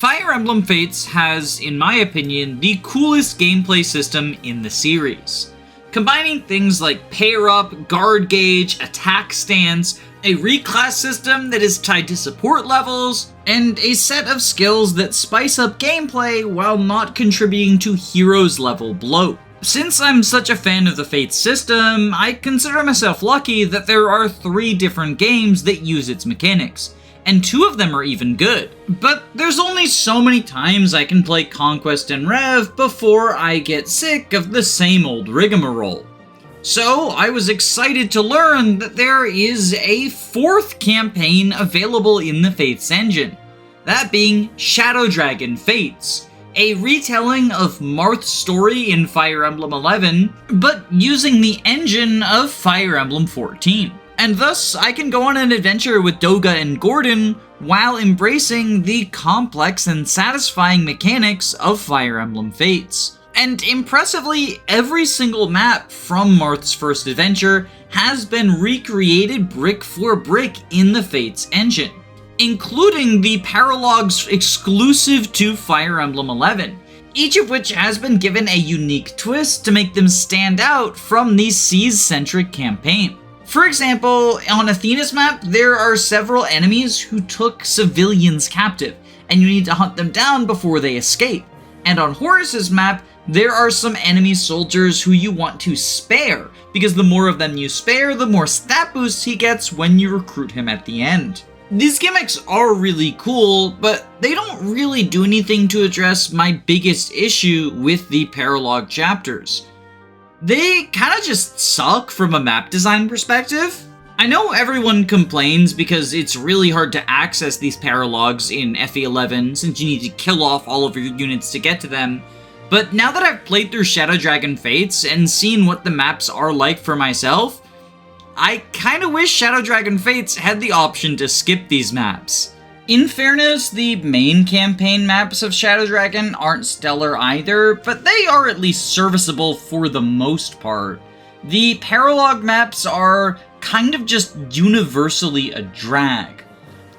Fire Emblem Fates has, in my opinion, the coolest gameplay system in the series. Combining things like pair up, guard gauge, attack stance, a reclass system that is tied to support levels, and a set of skills that spice up gameplay while not contributing to heroes level bloat. Since I'm such a fan of the Fates system, I consider myself lucky that there are 3 different games that use its mechanics, and 2 of them are even good. But there's only so many times I can play Conquest and Rev before I get sick of the same old rigmarole. So I was excited to learn that there is a 4th campaign available in the Fates engine, that being Shadow Dragon Fates, a retelling of Marth's story in Fire Emblem 11, but using the engine of Fire Emblem 14. And thus, I can go on an adventure with Doga and Gordon while embracing the complex and satisfying mechanics of Fire Emblem Fates. And impressively, every single map from Marth's first adventure has been recreated brick for brick in the Fates engine, including the paralogs exclusive to Fire Emblem 11, each of which has been given a unique twist to make them stand out from the Seas-centric campaign. For example, on Athena's map, there are several enemies who took civilians captive, and you need to hunt them down before they escape. And on Horus's map, there are some enemy soldiers who you want to spare, because the more of them you spare, the more stat boosts he gets when you recruit him at the end. These gimmicks are really cool, but they don't really do anything to address my biggest issue with the paralog chapters. They kinda just suck from a map design perspective. I know everyone complains because it's really hard to access these paralogs in FE11 since you need to kill off all of your units to get to them, but now that I've played through Shadow Dragon Fates and seen what the maps are like for myself, I kinda wish Shadow Dragon Fates had the option to skip these maps. In fairness, the main campaign maps of Shadow Dragon aren't stellar either, but they are at least serviceable for the most part. The paralog maps are kind of just universally a drag.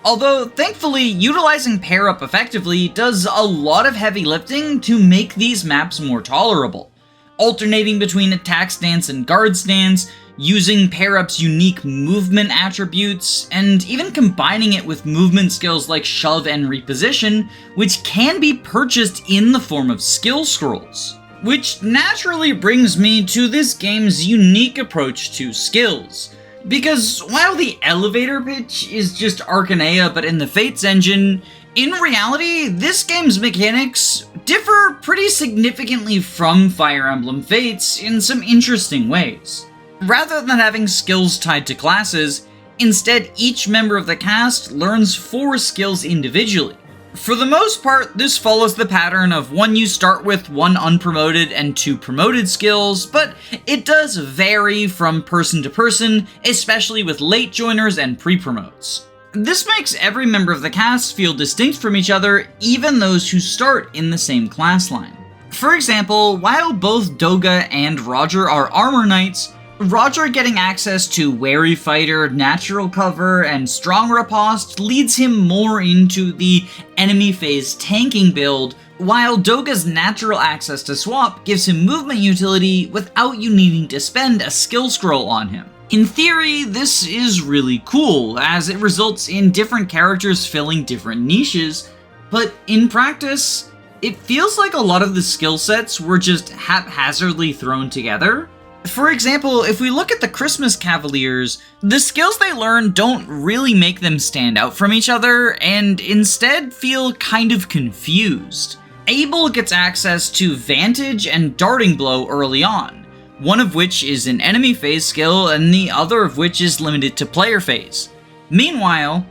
Although, thankfully, utilizing pair-up effectively does a lot of heavy lifting to make these maps more tolerable. Alternating between attack stance and guard stance, using pair-up's unique movement attributes, and even combining it with movement skills like shove and reposition, which can be purchased in the form of skill scrolls. Which naturally brings me to this game's unique approach to skills. Because while the elevator pitch is just Arcanea but in the Fates engine, in reality, this game's mechanics differ pretty significantly from Fire Emblem Fates in some interesting ways. Rather than having skills tied to classes, instead each member of the cast learns 4 skills individually. For the most part, this follows the pattern of 1 you start with, 1 unpromoted and 2 promoted skills, but it does vary from person to person, especially with late joiners and pre-promotes. This makes every member of the cast feel distinct from each other, even those who start in the same class line. For example, while both Doga and Roger are armor knights, Roger getting access to Wary Fighter, Natural Cover, and Strong Riposte leads him more into the enemy phase tanking build, while Doga's natural access to Swap gives him movement utility without you needing to spend a skill scroll on him. In theory, this is really cool, as it results in different characters filling different niches, but in practice, it feels like a lot of the skill sets were just haphazardly thrown together. For example, if we look at the Christmas Cavaliers, the skills they learn don't really make them stand out from each other, and instead feel kind of confused. Abel gets access to Vantage and Darting Blow early on, one of which is an enemy phase skill and the other of which is limited to player phase. Meanwhile,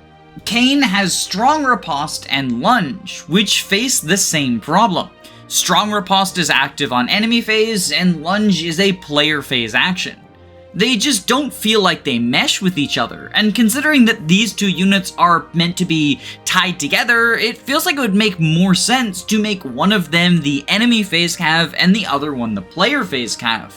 Kain has Strong Riposte and Lunge, which face the same problem. Strong Riposte is active on enemy phase, and Lunge is a player phase action. They just don't feel like they mesh with each other, and considering that these 2 units are meant to be tied together, it feels like it would make more sense to make one of them the enemy phase cav and the other one the player phase cav.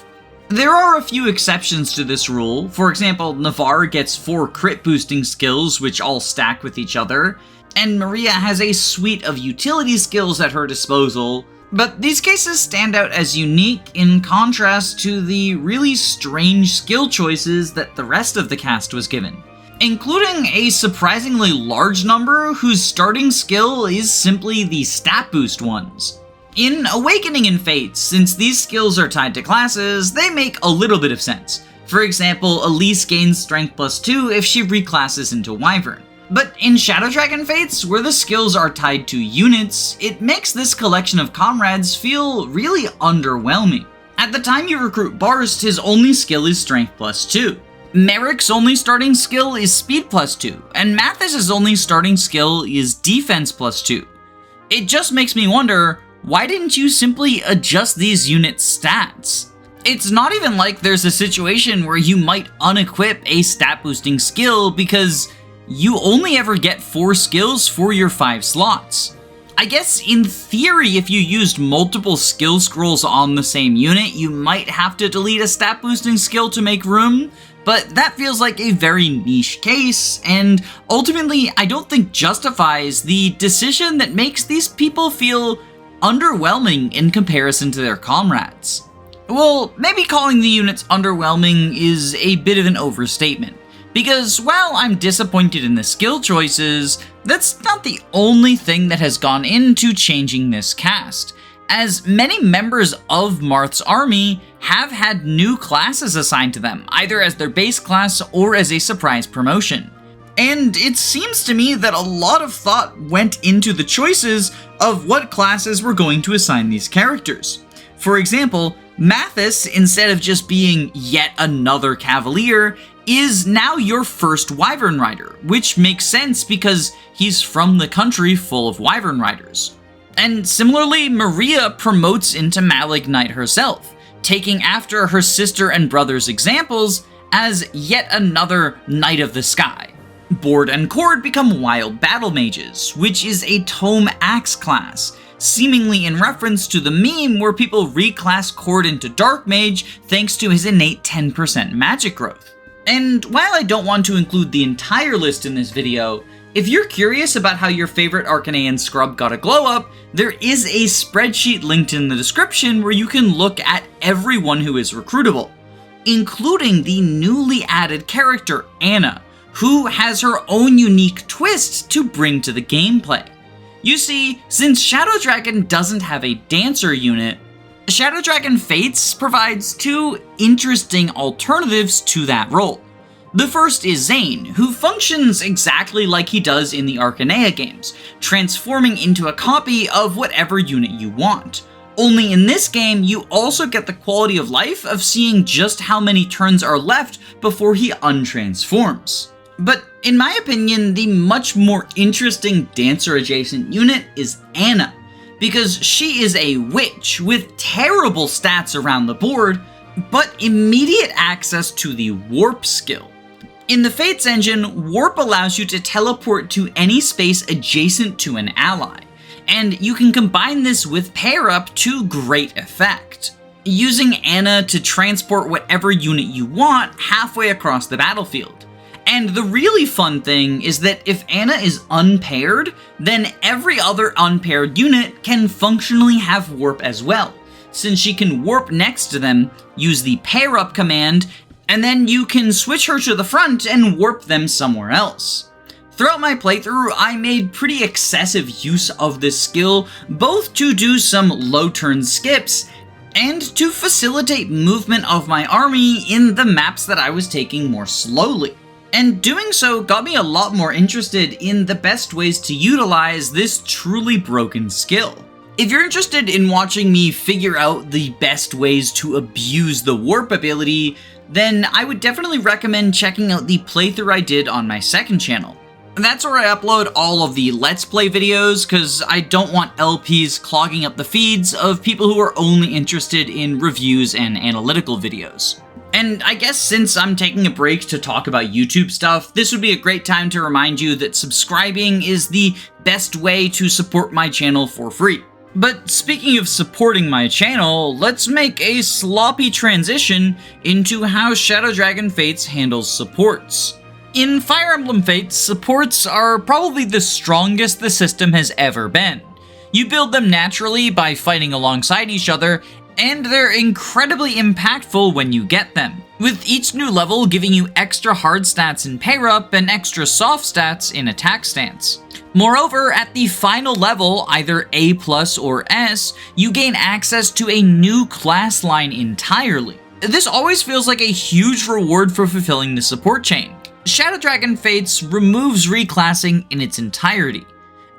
There are a few exceptions to this rule. For example, Navarre gets 4 crit boosting skills which all stack with each other. and Maria has a suite of utility skills at her disposal, but these cases stand out as unique in contrast to the really strange skill choices that the rest of the cast was given, including a surprisingly large number whose starting skill is simply the stat boost ones. In Awakening and Fates, since these skills are tied to classes, they make a little bit of sense. For example, Elise gains Strength +2 if she reclasses into Wyvern. But in Shadow Dragon Fates, where the skills are tied to units, it makes this collection of comrades feel really underwhelming. At the time you recruit Barst, his only skill is Strength +2. Merrick's only starting skill is Speed +2, and Mathis's only starting skill is Defense +2. It just makes me wonder, why didn't you simply adjust these units' stats? It's not even like there's a situation where you might unequip a stat boosting skill because you only ever get 4 skills for your 5 slots. I guess in theory, if you used multiple skill scrolls on the same unit, you might have to delete a stat boosting skill to make room, but that feels like a very niche case, and ultimately I don't think justifies the decision that makes these people feel underwhelming in comparison to their comrades. Well, maybe calling the units underwhelming is a bit of an overstatement, because while I'm disappointed in the skill choices, that's not the only thing that has gone into changing this cast, as many members of Marth's army have had new classes assigned to them, either as their base class or as a surprise promotion. And it seems to me that a lot of thought went into the choices of what classes were going to assign these characters. For example, Mathis, instead of just being yet another Cavalier, is now your first Wyvern Rider, which makes sense because he's from the country full of Wyvern Riders. And similarly, Maria promotes into Malignite herself, taking after her sister and brother's examples as yet another Knight of the Sky. Board and Cord become Wild Battle Mages, which is a Tome Axe class, seemingly in reference to the meme where people reclass Cord into Dark Mage thanks to his innate 10% magic growth. And while I don't want to include the entire list in this video, if you're curious about how your favorite Arcanean scrub got a glow up, there is a spreadsheet linked in the description where you can look at everyone who is recruitable, including the newly added character Anna, who has her own unique twist to bring to the gameplay. You see, since Shadow Dragon doesn't have a dancer unit, Shadow Dragon Fates provides 2 interesting alternatives to that role. The first is Zane, who functions exactly like he does in the Arcanea games, transforming into a copy of whatever unit you want. Only in this game, you also get the quality of life of seeing just how many turns are left before he untransforms. But in my opinion, the much more interesting dancer-adjacent unit is Anna, because she is a witch with terrible stats around the board, but immediate access to the Warp skill. In the Fates engine, Warp allows you to teleport to any space adjacent to an ally, and you can combine this with Pair Up to great effect, using Anna to transport whatever unit you want halfway across the battlefield. And the really fun thing is that if Anna is unpaired, then every other unpaired unit can functionally have Warp as well, since she can warp next to them, use the Pair Up command, and then you can switch her to the front and warp them somewhere else. Throughout my playthrough, I made pretty excessive use of this skill, both to do some low turn skips, and to facilitate movement of my army in the maps that I was taking more slowly. And doing so got me a lot more interested in the best ways to utilize this truly broken skill. If you're interested in watching me figure out the best ways to abuse the warp ability, then I would definitely recommend checking out the playthrough I did on my second channel. That's where I upload all of the Let's Play videos, because I don't want LPs clogging up the feeds of people who are only interested in reviews and analytical videos. And I guess since I'm taking a break to talk about YouTube stuff, this would be a great time to remind you that subscribing is the best way to support my channel for free. But speaking of supporting my channel, let's make a sloppy transition into how Shadow Dragon Fates handles supports. In Fire Emblem Fates, supports are probably the strongest the system has ever been. You build them naturally by fighting alongside each other, and they're incredibly impactful when you get them, with each new level giving you extra hard stats in pair up and extra soft stats in attack stance. Moreover, at the final level, either A+ or S, you gain access to a new class line entirely. This always feels like a huge reward for fulfilling the support chain. Shadow Dragon Fates removes reclassing in its entirety.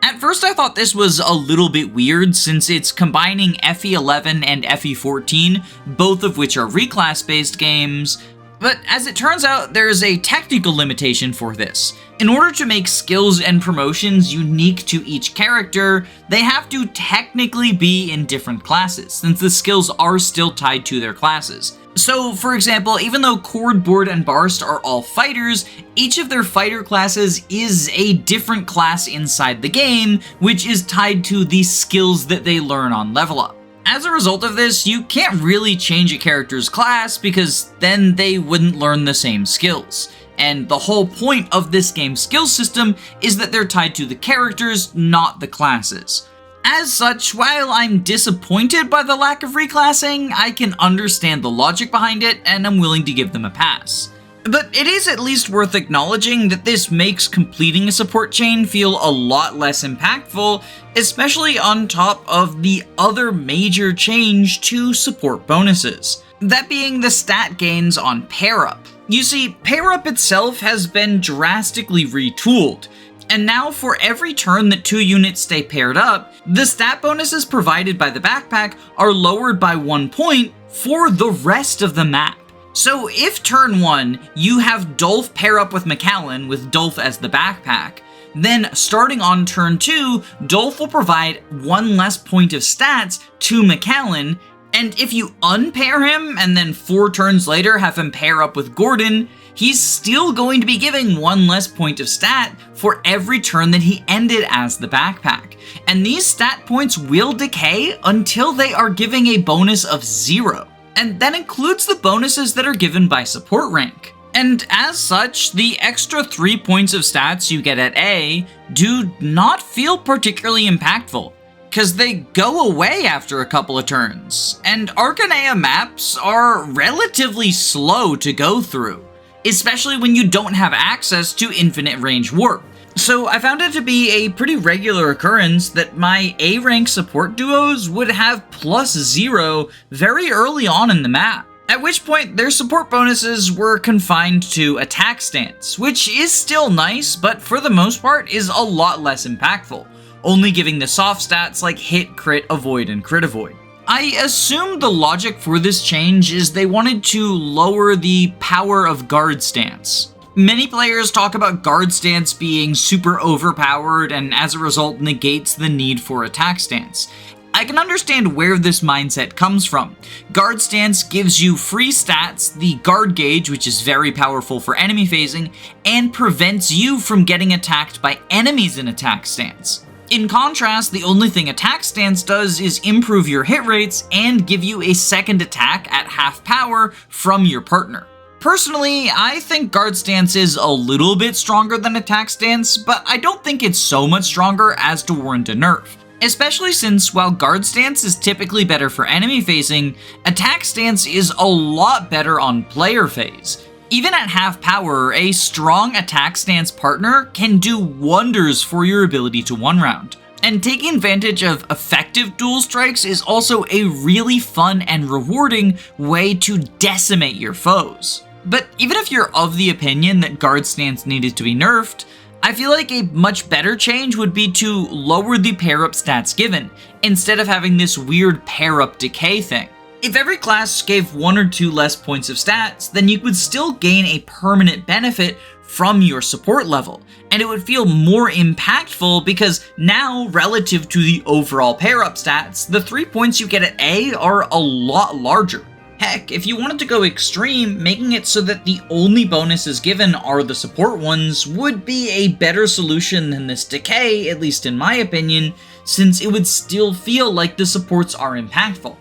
At first I thought this was a little bit weird since it's combining FE11 and FE14, both of which are reclass-based games, but as it turns out, there's a technical limitation for this. In order to make skills and promotions unique to each character, they have to technically be in different classes, since the skills are still tied to their classes. So, for example, even though Cord, Board, and Barst are all fighters, each of their fighter classes is a different class inside the game, which is tied to the skills that they learn on level up. As a result of this, you can't really change a character's class because then they wouldn't learn the same skills. And the whole point of this game's skill system is that they're tied to the characters, not the classes. As such, while I'm disappointed by the lack of reclassing, I can understand the logic behind it, and I'm willing to give them a pass. But it is at least worth acknowledging that this makes completing a support chain feel a lot less impactful, especially on top of the other major change to support bonuses, that being the stat gains on pair up. You see, pair up itself has been drastically retooled, and now for every turn that 2 units stay paired up, the stat bonuses provided by the backpack are lowered by 1 point for the rest of the map. So if turn 1, you have Dolph pair up with Macallan with Dolph as the backpack, then starting on turn 2, Dolph will provide 1 less point of stats to Macallan, and if you unpair him and then 4 turns later have him pair up with Gordon, he's still going to be giving 1 less point of stat for every turn that he ended as the backpack. And these stat points will decay until they are giving a bonus of 0. And that includes the bonuses that are given by support rank. And as such, the extra 3 points of stats you get at A do not feel particularly impactful, because they go away after a couple of turns. And Arcanea maps are relatively slow to go through, especially when you don't have access to infinite range warp. So I found it to be a pretty regular occurrence that my A-rank support duos would have +0 very early on in the map, at which point their support bonuses were confined to attack stance, which is still nice, but for the most part is a lot less impactful, only giving the soft stats like hit, crit, avoid, and crit avoid. I assume the logic for this change is they wanted to lower the power of guard stance. Many players talk about guard stance being super overpowered and as a result negates the need for attack stance. I can understand where this mindset comes from. Guard stance gives you free stats, the guard gauge, which is very powerful for enemy phasing, and prevents you from getting attacked by enemies in attack stance. In contrast, the only thing attack stance does is improve your hit rates and give you a second attack at half power from your partner. Personally, I think guard stance is a little bit stronger than attack stance, but I don't think it's so much stronger as to warrant a nerf. Especially since while guard stance is typically better for enemy phasing, attack stance is a lot better on player phase. Even at half power, a strong attack stance partner can do wonders for your ability to one round. And taking advantage of effective dual strikes is also a really fun and rewarding way to decimate your foes. But even if you're of the opinion that guard stance needed to be nerfed, I feel like a much better change would be to lower the pair-up stats given, instead of having this weird pair-up decay thing. If every class gave 1 or 2 less points of stats, then you would still gain a permanent benefit from your support level, and it would feel more impactful because now, relative to the overall pair-up stats, the 3 points you get at A are a lot larger. Heck, if you wanted to go extreme, making it so that the only bonuses given are the support ones would be a better solution than this decay, at least in my opinion, since it would still feel like the supports are impactful.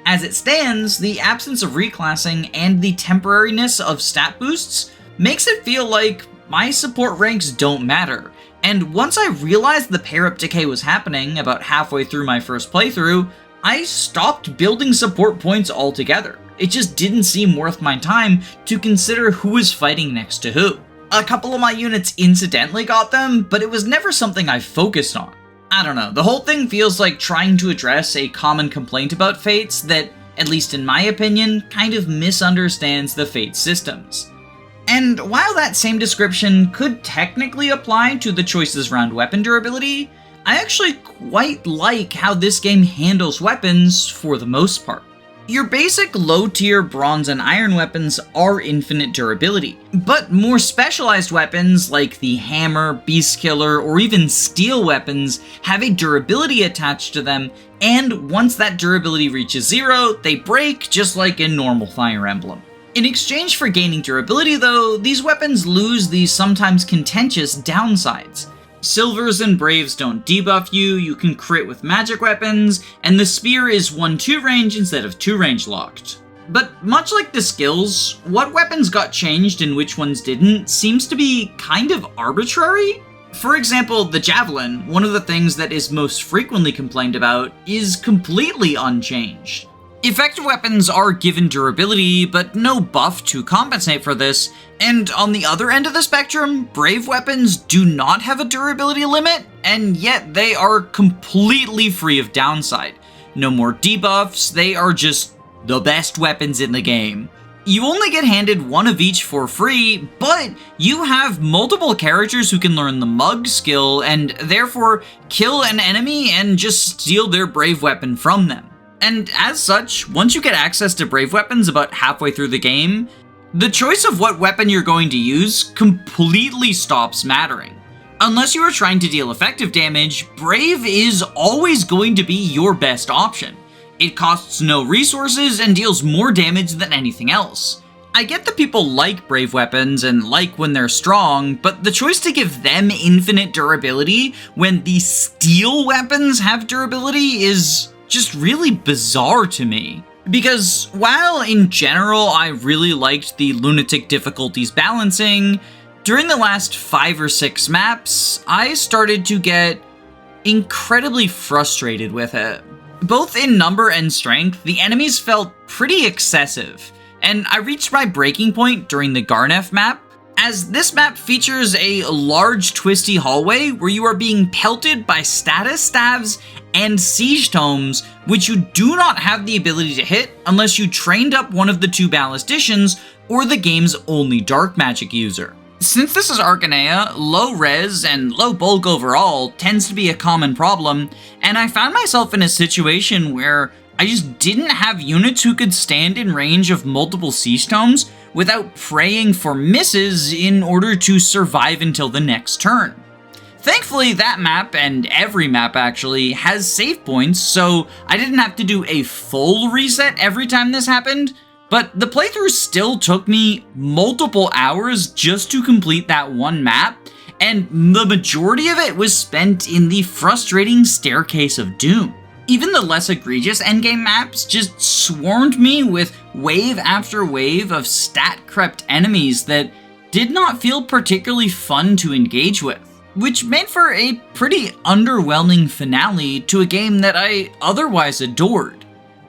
As it stands, the absence of reclassing and the temporariness of stat boosts makes it feel like my support ranks don't matter. And once I realized the pair-up decay was happening about halfway through my first playthrough, I stopped building support points altogether. It just didn't seem worth my time to consider who was fighting next to who. A couple of my units incidentally got them, but it was never something I focused on. I don't know, the whole thing feels like trying to address a common complaint about Fates that, at least in my opinion, kind of misunderstands the Fate systems. And while that same description could technically apply to the choices around weapon durability, I actually quite like how this game handles weapons for the most part. Your basic low-tier bronze and iron weapons are infinite durability, but more specialized weapons like the hammer, beast killer, or even steel weapons have a durability attached to them, and once that durability reaches 0, they break just like in normal Fire Emblem. In exchange for gaining durability though, these weapons lose these sometimes contentious downsides. Silvers and Braves don't debuff you, you can crit with magic weapons, and the spear is 1-2 range instead of 2 range locked. But much like the skills, what weapons got changed and which ones didn't seems to be kind of arbitrary. For example, the Javelin, one of the things that is most frequently complained about, is completely unchanged. Effective weapons are given durability, but no buff to compensate for this, and on the other end of the spectrum, brave weapons do not have a durability limit, and yet they are completely free of downside. No more debuffs, they are just the best weapons in the game. You only get handed one of each for free, but you have multiple characters who can learn the Mug skill and therefore kill an enemy and just steal their brave weapon from them. And as such, once you get access to brave weapons about halfway through the game, the choice of what weapon you're going to use completely stops mattering. Unless you are trying to deal effective damage, brave is always going to be your best option. It costs no resources and deals more damage than anything else. I get that people like brave weapons and like when they're strong, but the choice to give them infinite durability when the steel weapons have durability is just really bizarre to me. Because while in general I really liked the lunatic difficulties balancing, during the last 5 or 6 maps, I started to get incredibly frustrated with it. Both in number and strength, the enemies felt pretty excessive, and I reached my breaking point during the Garnef map, as this map features a large twisty hallway where you are being pelted by status staves and siege tomes, which you do not have the ability to hit unless you trained up one of the 2 ballisticians or the game's only dark magic user. Since this is Arcanea, low res and low bulk overall tends to be a common problem, and I found myself in a situation where I just didn't have units who could stand in range of multiple siege tomes without praying for misses in order to survive until the next turn. Thankfully, that map, and every map actually, has save points, so I didn't have to do a full reset every time this happened, but the playthrough still took me multiple hours just to complete that one map, and the majority of it was spent in the frustrating Staircase of Doom. Even the less egregious endgame maps just swarmed me with wave after wave of stat-crept enemies that did not feel particularly fun to engage with, which made for a pretty underwhelming finale to a game that I otherwise adored.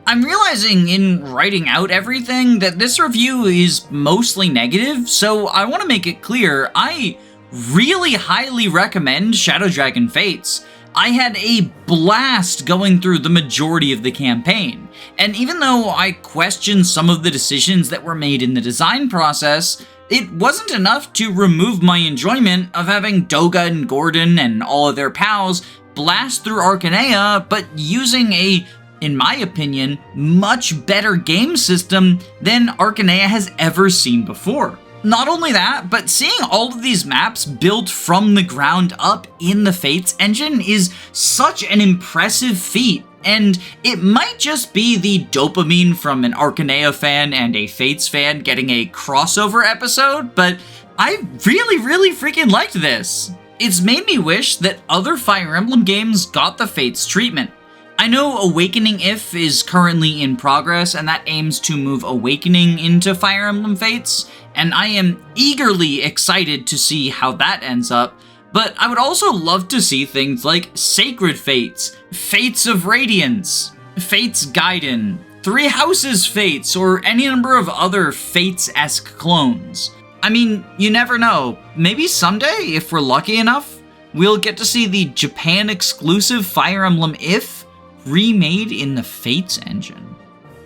I'm realizing in writing out everything that this review is mostly negative, so I want to make it clear, I really highly recommend Shadow Dragon Fates. I had a blast going through the majority of the campaign, and even though I question some of the decisions that were made in the design process, it wasn't enough to remove my enjoyment of having Doga and Gordon and all of their pals blast through Arcanea, but using a, in my opinion, much better game system than Arcanea has ever seen before. Not only that, but seeing all of these maps built from the ground up in the Fates engine is such an impressive feat, and it might just be the dopamine from an Arcanea fan and a Fates fan getting a crossover episode, but I really freaking liked this. It's made me wish that other Fire Emblem games got the Fates treatment. I know Awakening If is currently in progress, and that aims to move Awakening into Fire Emblem Fates, and I am eagerly excited to see how that ends up. But I would also love to see things like Sacred Fates, Fates of Radiance, Fates Gaiden, Three Houses Fates, or any number of other Fates-esque clones. I mean, you never know. Maybe someday, if we're lucky enough, we'll get to see the Japan-exclusive Fire Emblem If remade in the Fates engine.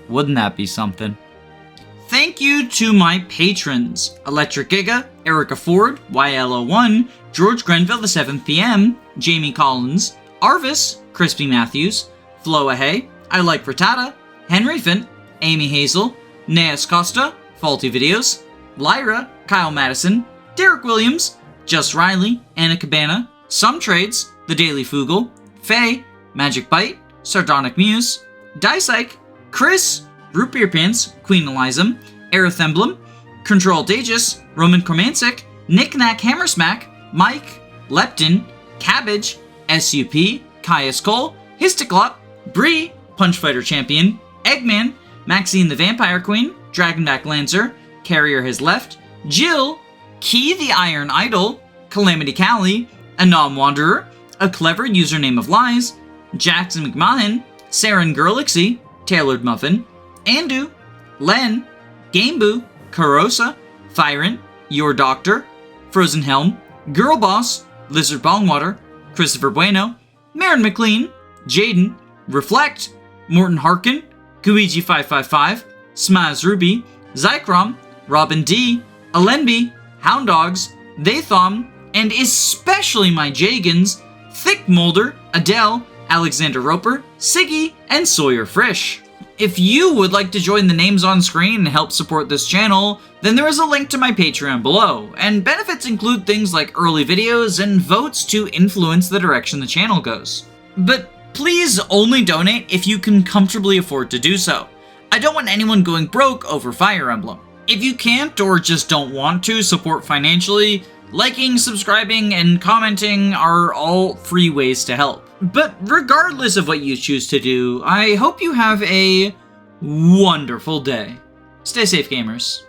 Wouldn't that be something? Thank you to my patrons: Electric Giga, Erica Ford, YLO1, George Grenville the 7th PM, Jamie Collins, Arvis, Crispy Matthews, Floa Hay, I Like Frittata, Henry Fint, Amy Hazel, Neas Costa, Faulty Videos, Lyra, Kyle Madison, Derek Williams, Just Riley, Anna Cabana, Some Trades, The Daily Fugle, Faye, Magic Bite, Sardonic Muse, Dysike, Chris, Root Beer Pants, Queen Elizam, Aerith Emblem, Control Daegis, Roman Cormancic, Knick Knack Hammersmack, Mike, Lepton, Cabbage, SUP, Caius Cole, Histiklop, Bree, Punch Fighter Champion, Eggman, Maxine the Vampire Queen, Dragonback Lancer, Carrier Has Left, Jill, Key the Iron Idol, Calamity Callie, Anom Wanderer, A Clever Username of Lies, Jackson McMahon, Saren Gurlixie, Tailored Muffin, Andu, Len, Gameboo, Karosa, Fyron, Your Doctor, Frozen Helm, Girl Boss, Lizard Bongwater, Christopher Bueno, Marin McLean, Jaden, Reflect, Morton Harkin, Guiji555, Smaz Ruby, Zycrom, Robin D, Alenby, Hound Dogs, Thaythom, and especially my Jagans, Thick Molder, Adele, Alexander Roper, Siggy, and Sawyer Frisch. If you would like to join the names on screen and help support this channel, then there is a link to my Patreon below, and benefits include things like early videos and votes to influence the direction the channel goes. But please only donate if you can comfortably afford to do so. I don't want anyone going broke over Fire Emblem. If you can't or just don't want to support financially, liking, subscribing, and commenting are all free ways to help. But regardless of what you choose to do, I hope you have a wonderful day. Stay safe, gamers.